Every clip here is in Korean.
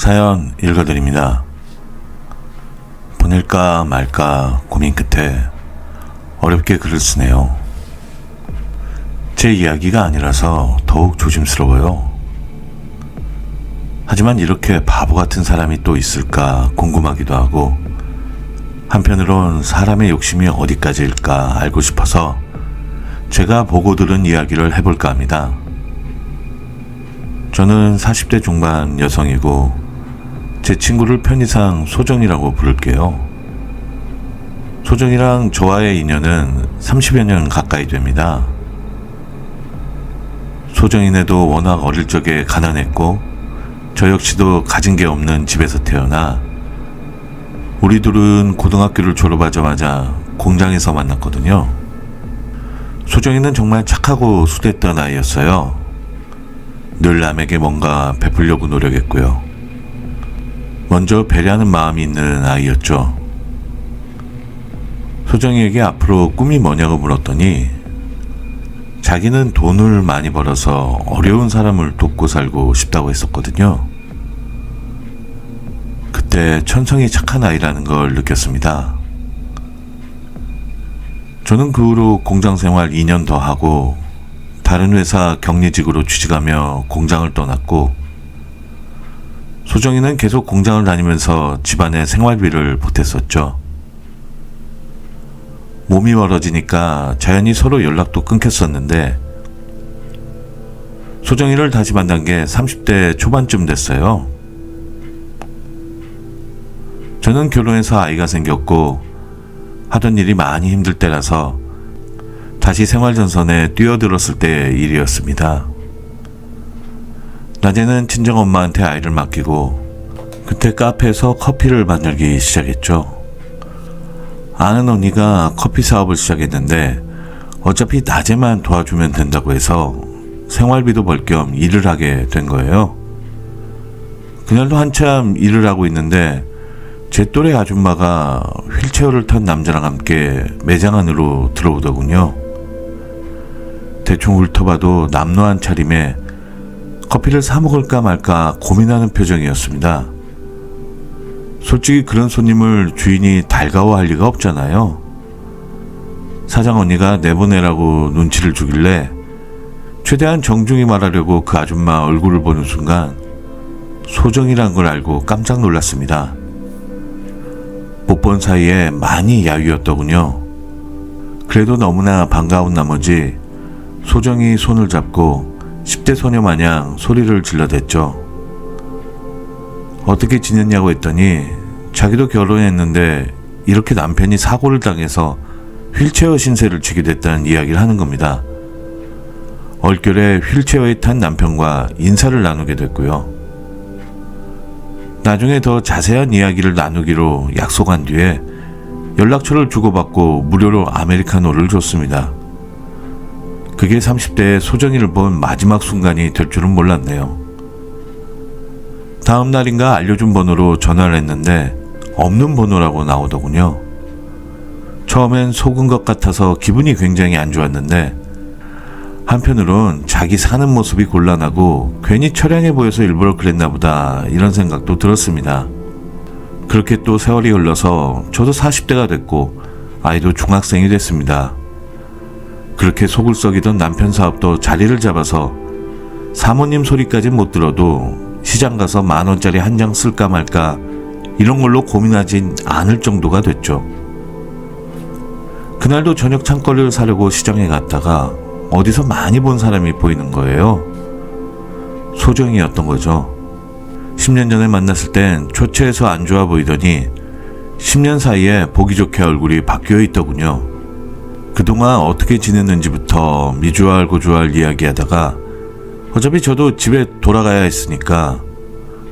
사연 읽어드립니다. 보낼까 말까 고민 끝에 어렵게 글을 쓰네요. 제 이야기가 아니라서 더욱 조심스러워요. 하지만 이렇게 바보 같은 사람이 또 있을까 궁금하기도 하고, 한편으론 사람의 욕심이 어디까지일까 알고 싶어서 제가 보고 들은 이야기를 해볼까 합니다. 저는 40대 중반 여성이고 제 친구를 편의상 소정이라고 부를게요. 소정이랑 저와의 인연은 30여 년 가까이 됩니다. 소정이네도 워낙 어릴 적에 가난했고 저 역시도 가진 게 없는 집에서 태어나 우리 둘은 고등학교를 졸업하자마자 공장에서 만났거든요. 소정이는 정말 착하고 수됐던 아이였어요. 늘 남에게 뭔가 베풀려고 노력했고요. 먼저 배려하는 마음이 있는 아이였죠. 소정이에게 앞으로 꿈이 뭐냐고 물었더니 자기는 돈을 많이 벌어서 어려운 사람을 돕고 살고 싶다고 했었거든요. 그때 천성이 착한 아이라는 걸 느꼈습니다. 저는 그 후로 공장 생활 2년 더 하고 다른 회사 격리직으로 취직하며 공장을 떠났고, 소정이는 계속 공장을 다니면서 집안의 생활비를 보탰었죠. 몸이 멀어지니까 자연히 서로 연락도 끊겼었는데, 소정이를 다시 만난 게 30대 초반쯤 됐어요. 저는 결혼해서 아이가 생겼고 하던 일이 많이 힘들 때라서 다시 생활전선에 뛰어들었을 때의 일이었습니다. 낮에는 친정엄마한테 아이를 맡기고 그때 카페에서 커피를 만들기 시작했죠. 아는 언니가 커피 사업을 시작했는데 어차피 낮에만 도와주면 된다고 해서 생활비도 벌 겸 일을 하게 된 거예요. 그날도 한참 일을 하고 있는데 제 또래 아줌마가 휠체어를 탄 남자랑 함께 매장 안으로 들어오더군요. 대충 훑어봐도 남노한 차림에 커피를 사 먹을까 말까 고민하는 표정이었습니다. 솔직히 그런 손님을 주인이 달가워할 리가 없잖아요. 사장 언니가 내보내라고 눈치를 주길래 최대한 정중히 말하려고 그 아줌마 얼굴을 보는 순간 소정이란 걸 알고 깜짝 놀랐습니다. 못 본 사이에 많이 야위었더군요. 그래도 너무나 반가운 나머지 소정이 손을 잡고 10대 소녀 마냥 소리를 질러댔죠. 어떻게 지냈냐고 했더니 자기도 결혼했는데 이렇게 남편이 사고를 당해서 휠체어 신세를 지게 됐다는 이야기를 하는 겁니다. 얼결에 휠체어에 탄 남편과 인사를 나누게 됐고요. 나중에 더 자세한 이야기를 나누기로 약속한 뒤에 연락처를 주고받고 무료로 아메리카노를 줬습니다. 그게 30대의 소정이를 본 마지막 순간이 될 줄은 몰랐네요. 다음 날인가 알려준 번호로 전화를 했는데 없는 번호라고 나오더군요. 처음엔 속은 것 같아서 기분이 굉장히 안 좋았는데 한편으론 자기 사는 모습이 곤란하고 괜히 처량해 보여서 일부러 그랬나 보다 이런 생각도 들었습니다. 그렇게 또 세월이 흘러서 저도 40대가 됐고 아이도 중학생이 됐습니다. 그렇게 속을 썩이던 남편 사업도 자리를 잡아서 사모님 소리까지 못 들어도 시장 가서 10,000원짜리 한 장 쓸까 말까 이런 걸로 고민하진 않을 정도가 됐죠. 그날도 저녁 창거리를 사려고 시장에 갔다가 어디서 많이 본 사람이 보이는 거예요. 소정이었던 거죠. 10년 전에 만났을 땐 초췌해서 안 좋아 보이더니 10년 사이에 보기 좋게 얼굴이 바뀌어 있더군요. 그동안 어떻게 지냈는지부터 미주알 고주알 이야기하다가 어차피 저도 집에 돌아가야 했으니까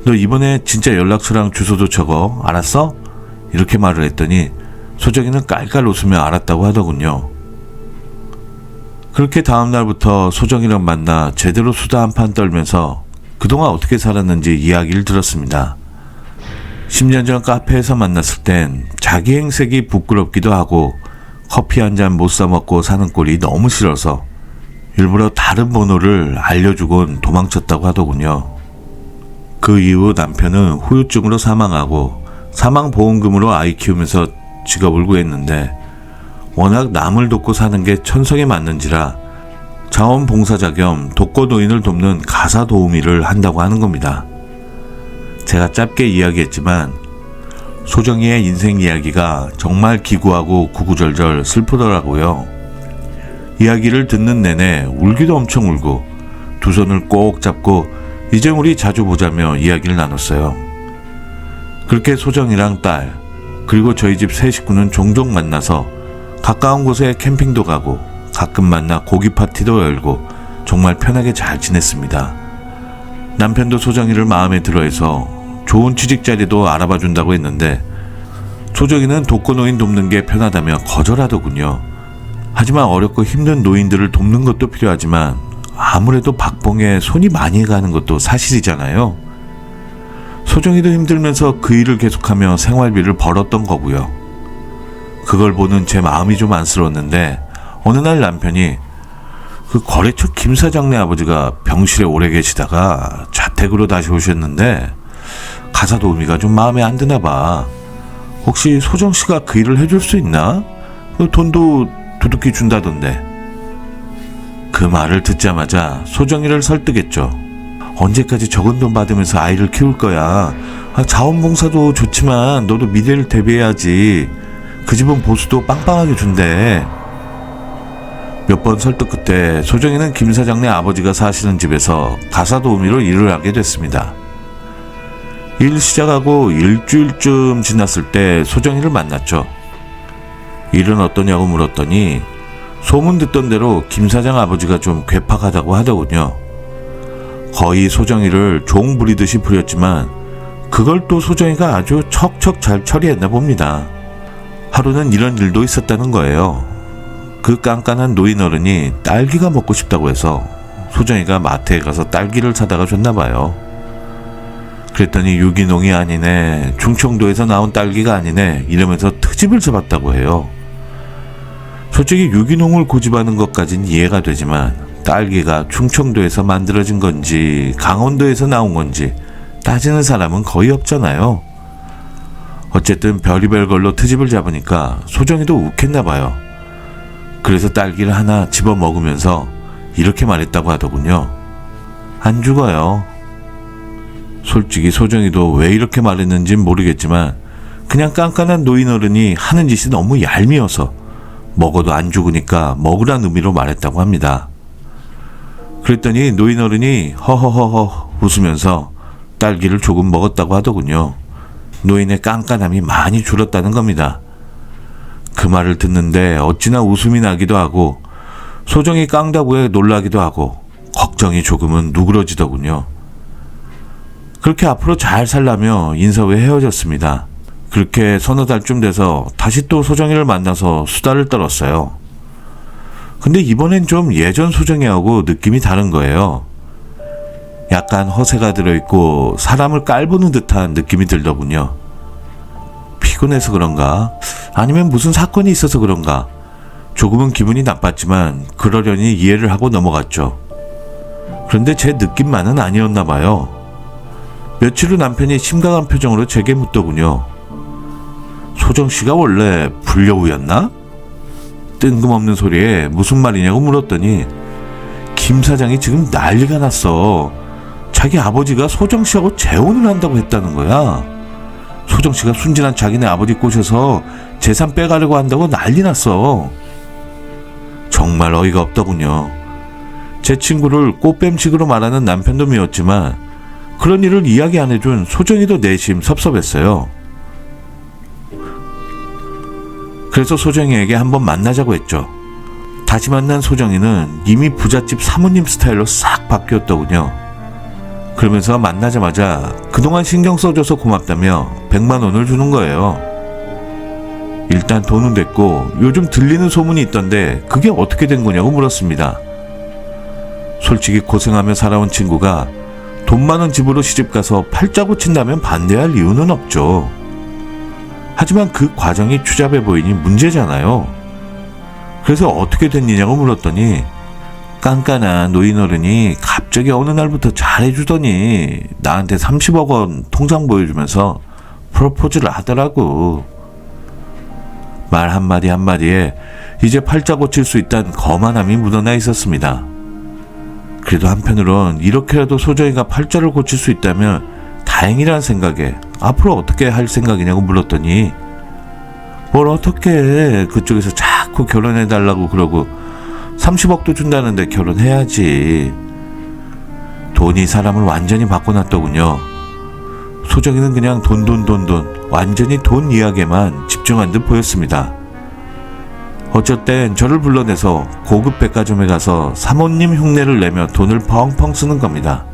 너 이번에 진짜 연락처랑 주소도 적어, 알았어? 이렇게 말을 했더니 소정이는 깔깔 웃으며 알았다고 하더군요. 그렇게 다음날부터 소정이랑 만나 제대로 수다 한판 떨면서 그동안 어떻게 살았는지 이야기를 들었습니다. 10년 전 카페에서 만났을 땐 자기 행색이 부끄럽기도 하고 커피 한 잔 못 사 먹고 사는 꼴이 너무 싫어서 일부러 다른 번호를 알려주곤 도망쳤다고 하더군요. 그 이후 남편은 후유증으로 사망하고 사망보험금으로 아이 키우면서 직업을 구했는데 워낙 남을 돕고 사는 게 천성에 맞는지라 자원봉사자 겸 독거노인을 돕는 가사도우미를 한다고 하는 겁니다. 제가 짧게 이야기했지만 소정이의 인생 이야기가 정말 기구하고 구구절절 슬프더라고요. 이야기를 듣는 내내 울기도 엄청 울고 두 손을 꼭 잡고 이제 우리 자주 보자며 이야기를 나눴어요. 그렇게 소정이랑 딸 그리고 저희 집 세 식구는 종종 만나서 가까운 곳에 캠핑도 가고 가끔 만나 고기 파티도 열고 정말 편하게 잘 지냈습니다. 남편도 소정이를 마음에 들어해서 좋은 취직 자리도 알아봐 준다고 했는데 소정이는 독거노인 돕는 게 편하다며 거절하더군요. 하지만 어렵고 힘든 노인들을 돕는 것도 필요하지만 아무래도 박봉에 손이 많이 가는 것도 사실이잖아요. 소정이도 힘들면서 그 일을 계속하며 생활비를 벌었던 거고요. 그걸 보는 제 마음이 좀 안쓰러웠는데 어느 날 남편이 그 거래처 김 사장네 아버지가 병실에 오래 계시다가 자택으로 다시 오셨는데 가사도우미가 좀 마음에 안 드나 봐. 혹시 소정씨가 그 일을 해줄 수 있나? 그 돈도 두둑히 준다던데. 그 말을 듣자마자 소정이를 설득했죠. 언제까지 적은 돈 받으면서 아이를 키울 거야. 자원봉사도 좋지만 너도 미래를 대비해야지. 그 집은 보수도 빵빵하게 준대. 몇 번 설득 끝에 소정이는 김 사장네 아버지가 사시는 집에서 가사도우미로 일을 하게 됐습니다. 일 시작하고 일주일쯤 지났을 때 소정이를 만났죠. 일은 어떠냐고 물었더니 소문 듣던 대로 김 사장 아버지가 좀 괴팍하다고 하더군요. 거의 소정이를 종 부리듯이 부렸지만 그걸 또 소정이가 아주 척척 잘 처리했나 봅니다. 하루는 이런 일도 있었다는 거예요. 그 깐깐한 노인 어른이 딸기가 먹고 싶다고 해서 소정이가 마트에 가서 딸기를 사다가 줬나 봐요. 그랬더니 유기농이 아니네, 충청도에서 나온 딸기가 아니네 이러면서 트집을 잡았다고 해요. 솔직히 유기농을 고집하는 것까진 이해가 되지만 딸기가 충청도에서 만들어진 건지 강원도에서 나온 건지 따지는 사람은 거의 없잖아요. 어쨌든 별의별 걸로 트집을 잡으니까 소정이도 욱했나 봐요. 그래서 딸기를 하나 집어 먹으면서 이렇게 말했다고 하더군요. 안 죽어요. 솔직히 소정이도 왜 이렇게 말했는진 모르겠지만 그냥 깐깐한 노인 어른이 하는 짓이 너무 얄미워서 먹어도 안 죽으니까 먹으란 의미로 말했다고 합니다. 그랬더니 노인 어른이 허허허허 웃으면서 딸기를 조금 먹었다고 하더군요. 노인의 깐깐함이 많이 줄었다는 겁니다. 그 말을 듣는데 어찌나 웃음이 나기도 하고 소정이 깡다구에 놀라기도 하고 걱정이 조금은 누그러지더군요. 그렇게 앞으로 잘 살라며 인사 후에 헤어졌습니다. 그렇게 서너 달쯤 돼서 다시 또 소정이를 만나서 수다를 떨었어요. 근데 이번엔 좀 예전 소정이하고 느낌이 다른 거예요. 약간 허세가 들어있고 사람을 깔보는 듯한 느낌이 들더군요. 피곤해서 그런가? 아니면 무슨 사건이 있어서 그런가? 조금은 기분이 나빴지만 그러려니 이해를 하고 넘어갔죠. 그런데 제 느낌만은 아니었나 봐요. 며칠 후 남편이 심각한 표정으로 제게 묻더군요. 소정씨가 원래 불려우였나? 뜬금없는 소리에 무슨 말이냐고 물었더니 김 사장이 지금 난리가 났어. 자기 아버지가 소정씨하고 재혼을 한다고 했다는 거야. 소정씨가 순진한 자기네 아버지 꼬셔서 재산 빼가려고 한다고 난리 났어. 정말 어이가 없더군요. 제 친구를 꽃뱀식으로 말하는 남편도 미웠지만 그런 일을 이야기 안 해준 소정이도 내심 섭섭했어요. 그래서 소정이에게 한번 만나자고 했죠. 다시 만난 소정이는 이미 부잣집 사모님 스타일로 싹 바뀌었더군요. 그러면서 만나자마자 그동안 신경 써줘서 고맙다며 100만 원을 주는 거예요. 일단 돈은 됐고 요즘 들리는 소문이 있던데 그게 어떻게 된 거냐고 물었습니다. 솔직히 고생하며 살아온 친구가 돈 많은 집으로 시집가서 팔자 고친다면 반대할 이유는 없죠. 하지만 그 과정이 추잡해 보이니 문제잖아요. 그래서 어떻게 된 일이냐고 물었더니 깐깐한 노인어른이 갑자기 어느 날부터 잘해주더니 나한테 30억 원 통장 보여주면서 프로포즈를 하더라고. 말 한마디 한마디에 이제 팔자 고칠 수 있다는 거만함이 묻어나 있었습니다. 그래도 한편으론 이렇게라도 소정이가 팔자를 고칠 수 있다면 다행이라는 생각에 앞으로 어떻게 할 생각이냐고 물었더니 뭘 어떻게 해. 그쪽에서 자꾸 결혼해달라고 그러고 30억도 준다는데 결혼해야지. 돈이 사람을 완전히 바꿔놨더군요. 소정이는 그냥 돈 완전히 돈 이야기에만 집중한 듯 보였습니다. 어쩔 땐 저를 불러내서 고급 백화점에 가서 사모님 흉내를 내며 돈을 펑펑 쓰는 겁니다.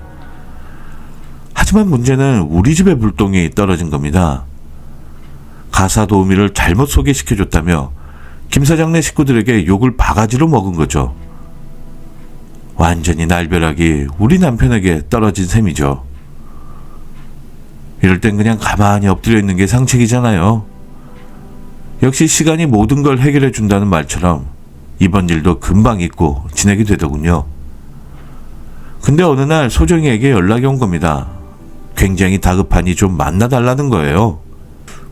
하지만 문제는 우리 집에 불똥이 떨어진 겁니다. 가사 도우미를 잘못 소개시켜줬다며 김 사장네 식구들에게 욕을 바가지로 먹은 거죠. 완전히 날벼락이 우리 남편에게 떨어진 셈이죠. 이럴 땐 그냥 가만히 엎드려 있는 게 상책이잖아요. 역시 시간이 모든 걸 해결해 준다는 말처럼 이번 일도 금방 잊고 지내게 되더군요. 근데 어느 날 소정이에게 연락이 온 겁니다. 굉장히 다급하니 좀 만나달라는 거예요.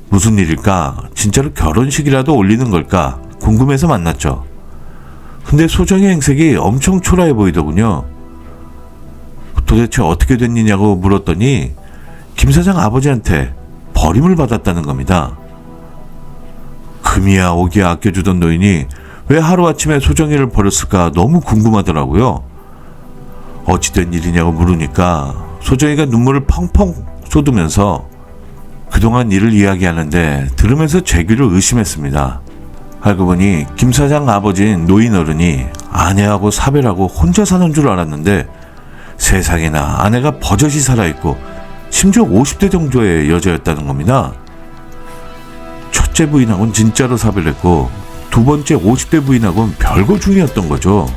무슨 일일까? 진짜로 결혼식이라도 올리는 걸까? 궁금해서 만났죠. 근데 소정이 행색이 엄청 초라해 보이더군요. 도대체 어떻게 된 일이냐고 물었더니 김 사장 아버지한테 버림을 받았다는 겁니다. 금이야 오기야 아껴주던 노인이 왜 하루아침에 소정이를 버렸을까 너무 궁금하더라고요. 어찌된 일이냐고 물으니까 소정이가 눈물을 펑펑 쏟으면서 그동안 일을 이야기하는데 들으면서 제 귀를 의심했습니다. 알고 보니 김 사장 아버지인 노인 어른이 아내하고 사별하고 혼자 사는 줄 알았는데 세상에나 아내가 버젓이 살아있고 심지어 50대 정도의 여자였다는 겁니다. 첫째 부인하고는 진짜로 사별했고 두 번째 50대 부인하고는 별거 중이었던 거죠.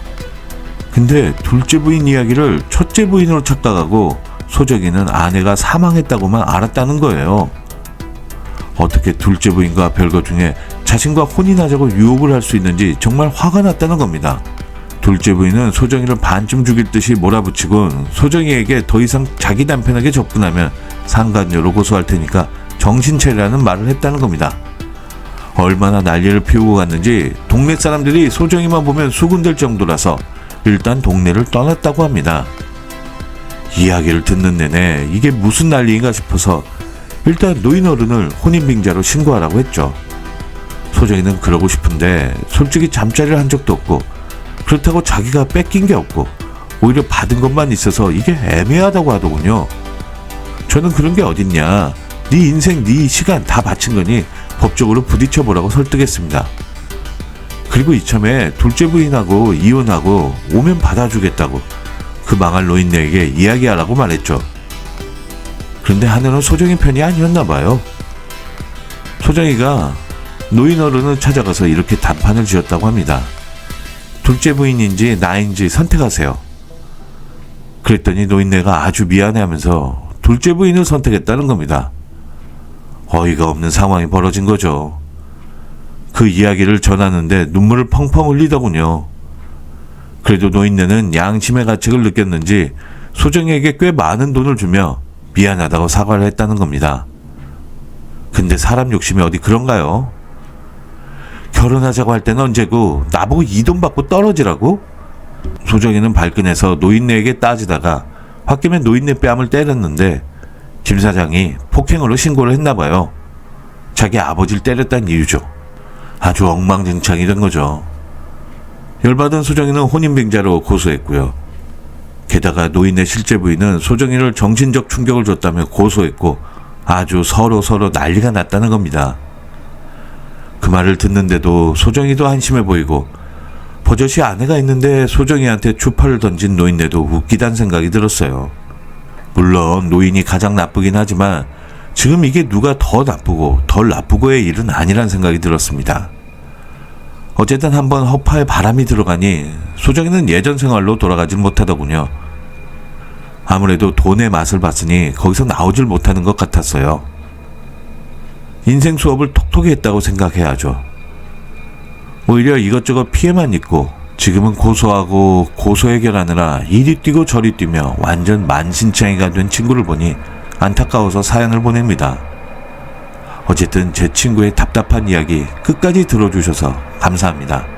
근데 둘째 부인 이야기를 첫째 부인으로 착각하고 소정이는 아내가 사망했다고만 알았다는 거예요. 어떻게 둘째 부인과 별거 중에 자신과 혼인하자고 유혹을 할 수 있는지 정말 화가 났다는 겁니다. 둘째 부인은 소정이를 반쯤 죽일 듯이 몰아붙이곤 소정이에게 더 이상 자기 남편에게 접근하면 상간녀로 고소할 테니까 정신 차리라는 말을 했다는 겁니다. 얼마나 난리를 피우고 갔는지 동네 사람들이 소정이만 보면 수군될 정도라서 일단 동네를 떠났다고 합니다. 이야기를 듣는 내내 이게 무슨 난리인가 싶어서 일단 노인 어른을 혼인빙자로 신고하라고 했죠. 소정이는 그러고 싶은데 솔직히 잠자리를 한 적도 없고 그렇다고 자기가 뺏긴 게 없고 오히려 받은 것만 있어서 이게 애매하다고 하더군요. 저는 그런 게 어딨냐. 네 인생 네 시간 다 바친 거니 법적으로 부딪혀보라고 설득했습니다. 그리고 이참에 둘째 부인하고 이혼하고 오면 받아주겠다고 그 망할 노인네에게 이야기하라고 말했죠. 그런데 하늘은 소정이 편이 아니었나 봐요. 소정이가 노인 어른을 찾아가서 이렇게 단판을 지었다고 합니다. 둘째 부인인지 나인지 선택하세요. 그랬더니 노인네가 아주 미안해하면서 둘째 부인을 선택했다는 겁니다. 어이가 없는 상황이 벌어진 거죠. 그 이야기를 전하는데 눈물을 펑펑 흘리더군요. 그래도 노인네는 양심의 가책을 느꼈는지 소정이에게 꽤 많은 돈을 주며 미안하다고 사과를 했다는 겁니다. 근데 사람 욕심이 어디 그런가요? 결혼하자고 할 때는 언제고 나보고 이 돈 받고 떨어지라고? 소정이는 발끈해서 노인네에게 따지다가 홧김에 노인네 뺨을 때렸는데 김 사장이 폭행으로 신고를 했나봐요. 자기 아버지를 때렸다는 이유죠. 아주 엉망진창이 된 거죠. 열받은 소정이는 혼인빙자로 고소했고요. 게다가 노인네 실제 부인은 소정이를 정신적 충격을 줬다며 고소했고 아주 서로 난리가 났다는 겁니다. 그 말을 듣는데도 소정이도 한심해 보이고 버젓이 아내가 있는데 소정이한테 추파를 던진 노인네도 웃기단 생각이 들었어요. 물론 노인이 가장 나쁘긴 하지만 지금 이게 누가 더 나쁘고 덜 나쁘고의 일은 아니란 생각이 들었습니다. 어쨌든 한번 허파에 바람이 들어가니 소정이는 예전 생활로 돌아가질 못하더군요. 아무래도 돈의 맛을 봤으니 거기서 나오질 못하는 것 같았어요. 인생 수업을 톡톡히 했다고 생각해야죠. 오히려 이것저것 피해만 입고 지금은 고소하고 고소 해결하느라 이리 뛰고 저리 뛰며 완전 만신창이가 된 친구를 보니 안타까워서 사연을 보냅니다. 어쨌든 제 친구의 답답한 이야기 끝까지 들어주셔서 감사합니다.